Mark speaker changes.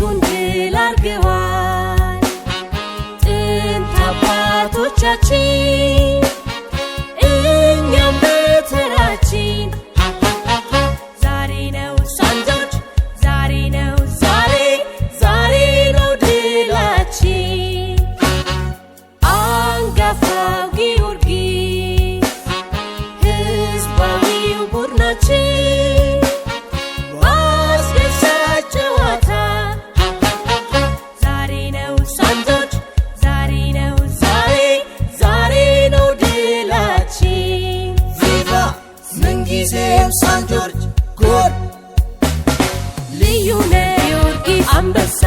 Speaker 1: ቤቱን ድል አድርገዋል ጥንት አባቶቻችን እኛም በተራችን ዛሬ ነው ሳንጆርጅ ዛሬ ነው ዛሬ ነው ድላችን አንጋፋው ጊዮርጊስ ሕዝባዊው ቡድናችን በአስደሳች ጨዋታ ዛሬ ነው ሳንጆርጅ ዛሬ ነው ድላችን
Speaker 2: ቪቫ ምንጊዜም ሳንጆርጅ ጎል
Speaker 1: ልዩ ነው ጊዮርጊስ አንበሳ